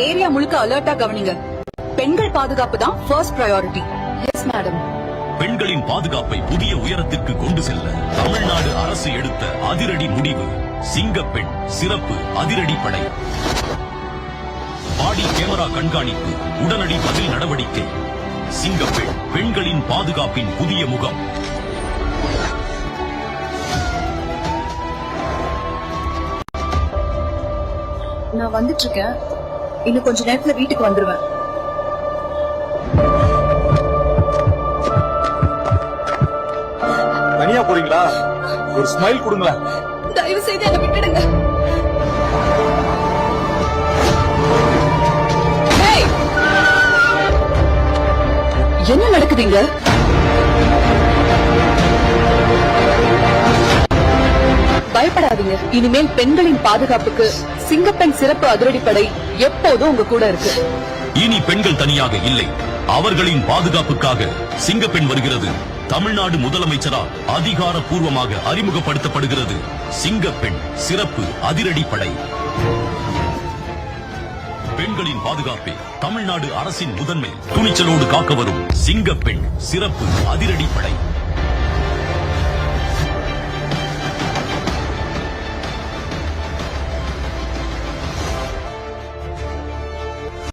Area முழுக்க அலர்ட்டா கவனிங்க. பெண்கள் பாதுகாப்பு தான் ஃபர்ஸ்ட் பிரையாரிட்டி. Yes madam. பெண்களின் பாதுகாப்பை புதிய உயரத்திற்கு கொண்டு செல்ல தமிழ்நாடு அரசு எடுத்த அதிரடி முடிவு சிங்கப்பெண் சிறப்பு அதிரடி படை. பாடி கேமரா கண்காணிப்பு, உடனடி பதில் நடவடிக்கை. சிங்கப்பெண், பெண்களின் பாதுகாப்பின் புதிய முகம். நான் வந்துட்டு இருக்கேன். இன்னும் கொஞ்ச நேரத்துல வீட்டுக்கு வந்துருவேன். தனியா போறீங்களா? ஒரு ஸ்மைல் கொடுங்களேன். தயவு செய்து என்ன விட்டுடுங்க. என்ன நடக்குதுங்க? பயப்படாதீங்க. இனிமேல் பெண்களின் பாதுகாப்புக்கு சிங்கப்பெண் சிறப்பு அதிரடிப்படை எப்போதும் உங்க கூட இருக்கு. இனி பெண்கள் தனியாக இல்லை, அவர்களின் பாதுகாப்புக்காக சிங்கப்பெண் வருகிறது. தமிழ்நாடு முதலமைச்சரால் அதிகாரப்பூர்வமாக அறிமுகப்படுத்தப்படுகிறது சிங்கப்பெண் சிறப்பு அதிரடிப்படை. பெண்களின் பாதுகாப்பே தமிழ்நாடு அரசின் முதன்மை. துணிச்சலோடு காக்க வரும் சிங்கப்பெண் சிறப்பு அதிரடிப்படை.